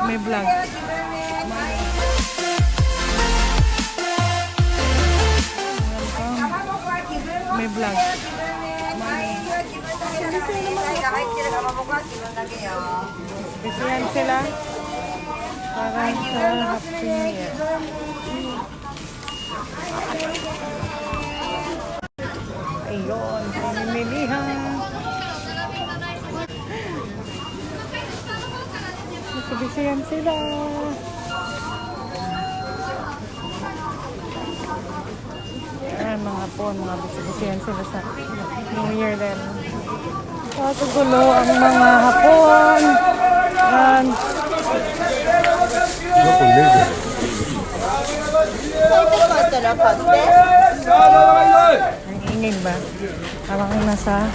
May vlog. May vlog. Bisihan sila. Parang sa Happy New Year. Ayun, pinimilihan. Bisihan sila. Ayan, mga po, mga bisihan sila sa New Year din. Patugulo ang mga hapon. Ayan. Ang ingay ba? Parang nasa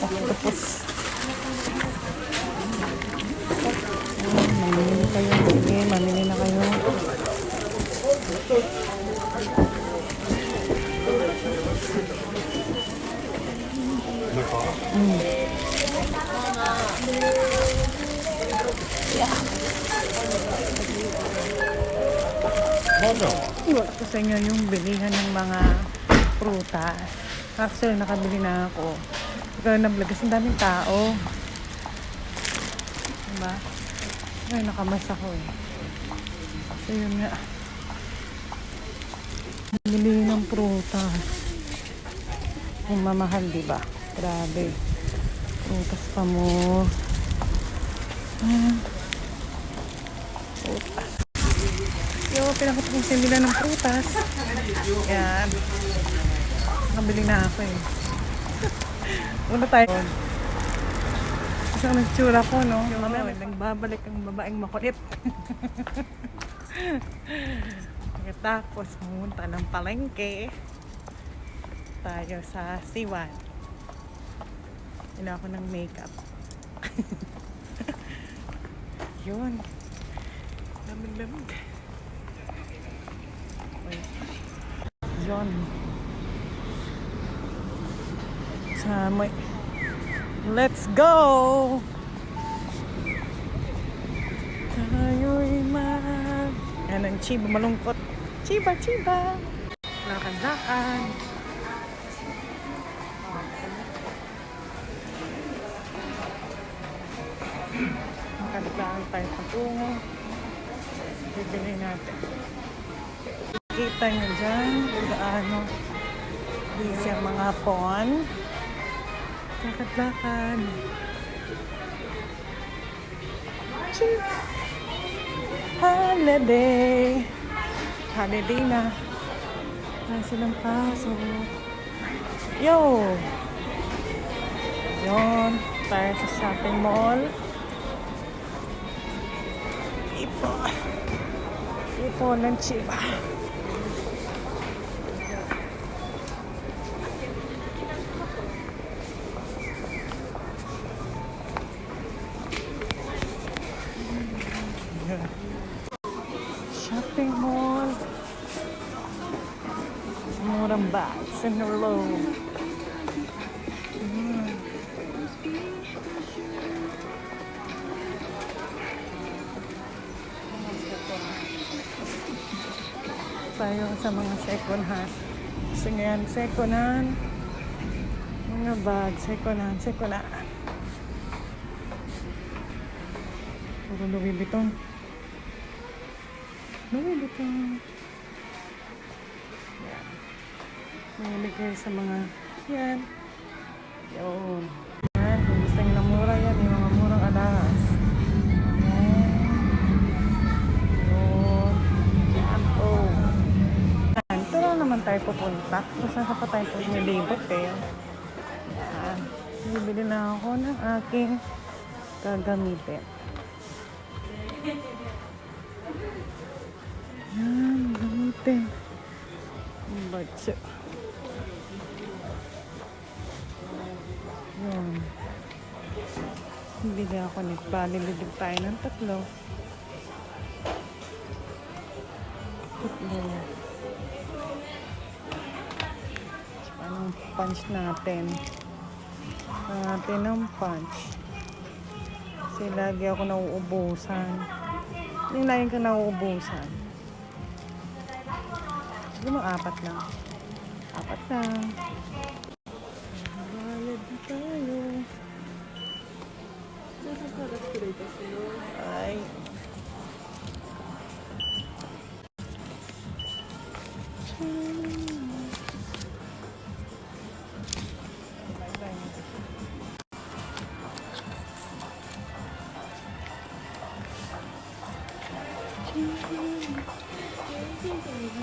octopus. Mamili kayo. Mamili na kayo. Iwala ko sa inyo yung bilihan ng mga prutas. Actually, nakabili na ako. Ikaw na-vlog kasi ang daming tao. Diba? Ay, nakamas ako eh. So, yun nga. Bili ng prutas. Kung mamahal, diba? Grabe. Prutas pa mo. Prutas. Yo, pinakapagong simila ng prutas. Yan. Nakabili na ako eh. Una tayo. Isang nagtsura ko, no? Yung mamaya, nagbabalik ang babaeng makulit. Tapos, pumunta ng palengke. Tayo sa Siwan. Ina ako ng makeup. Yun. Lamig-lamig. Yun. Samay. Let's go! Tayo'y mag... Yan ang chiba, malungkot. Chiba, chiba! Lakad-lakad. Makadlaan tayo patungo. Bibili natin. Kita nyo dyan kung gaano busy ang mga pon. Lakad-lakad. Holiday. Holiday na. Ay silang paso. Yo! Yun. Tayo sa shopping mall. Ipo ng chiba. Shopping mall. Murang bags and low. Tayo sa mga second hand. Kasi ngayon, second hand. Mga bag, second hand. Puro Louis Vuitton. Yan. Mahilig kayo sa mga yan. Yun. Yan. Kung gusto nyo na mura yan, yung mga murang alahas. Yan. Yun. Yan. Oh. Yan. Ito lang naman tayo pupunta. Kung saan pa tayo nilibot eh. Yan. Bibili na ako ng aking gagamitin. Yan, gamitin. Batso. Yun. Bili ako nito. Balilibig tayo ng tatlo. Anong punch natin? natin ng punch. Kasi lagi ako nauubusan. Yung lagi ka nauubusan. Siguro mga 4 lang. 4 lang. Bayad na tayo. Ay.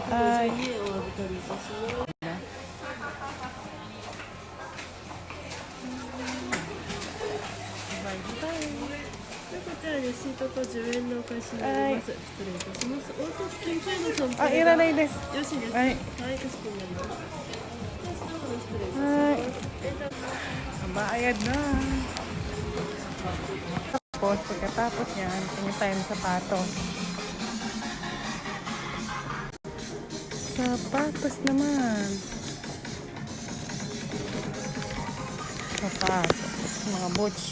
Ay. Ay. Ah, iranay des. Ay. Ay. Bayad na. Tapos, pagkatapos yan, tingin tayo ng sapatos. Sapatos naman. Sapatos. Mga boots.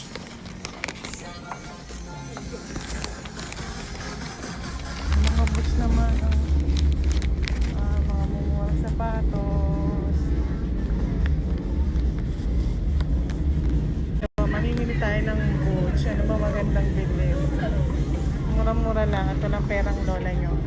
Mga boots naman. Mga mumurang sapatos. So, mamimili tayo ng boots. Ano ba magandang bilhin? Mura-mura lang. Ito lang perang lola nyo.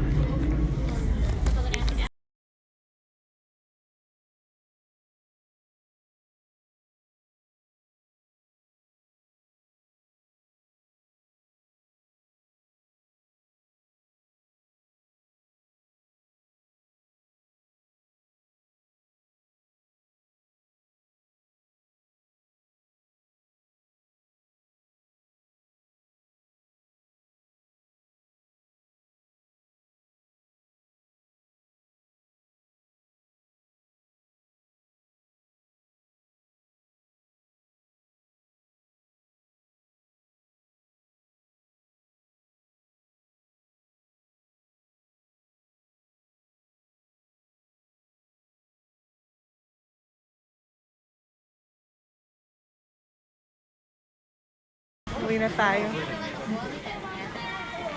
Uwi na tayo.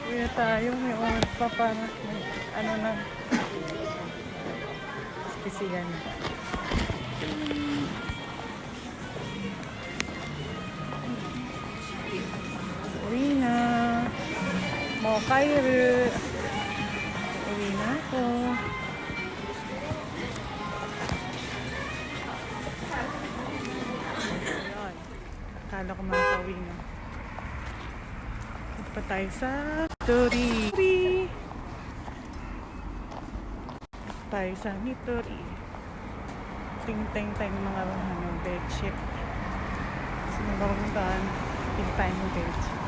Uwi na tayo. May oras pa para ano na. Spesiyan. Uwi na. Mokairu. Uwi na ako. Ayun. Akala ko makakauwi na. Pa tayo sa Nitori. Tayo sa Nitori. Tingteng tayo ng mga bedsheet. Sinabang-buntaan. Tingteng tayo ng bedsheet.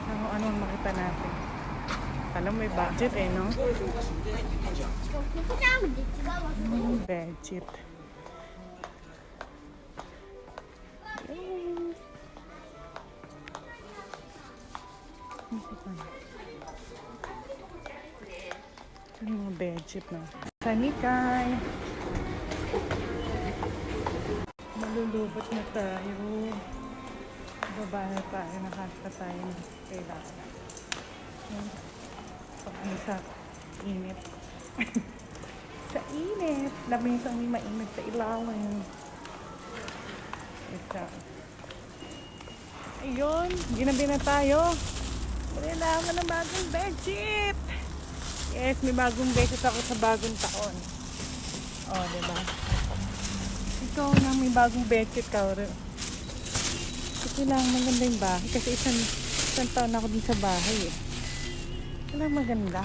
Ano makita natin. Alam may budget no? Bedsheet. Ito yung mga bedsheet na. Sa Nikkei. Malulubot na tayo. Babae tayo. Nakasta tayo. Kailangan. Sa init. Sa init. Labing sa may mainit sa ilalim. Ito. Ayun. Ginabi na tayo. Kailangan ng bagong bedsheet. Yes, may bagong bedsheet ako sa bagong taon. Oh, diba? Ikaw na may bagong bedsheet ka. Kailangan maganda yung bahay. Kasi isang taon ako din sa bahay eh. Kailangan maganda.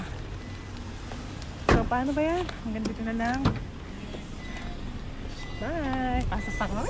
So, paano ba yan? Hanggang dito na lang. Bye! Pasok pa ko.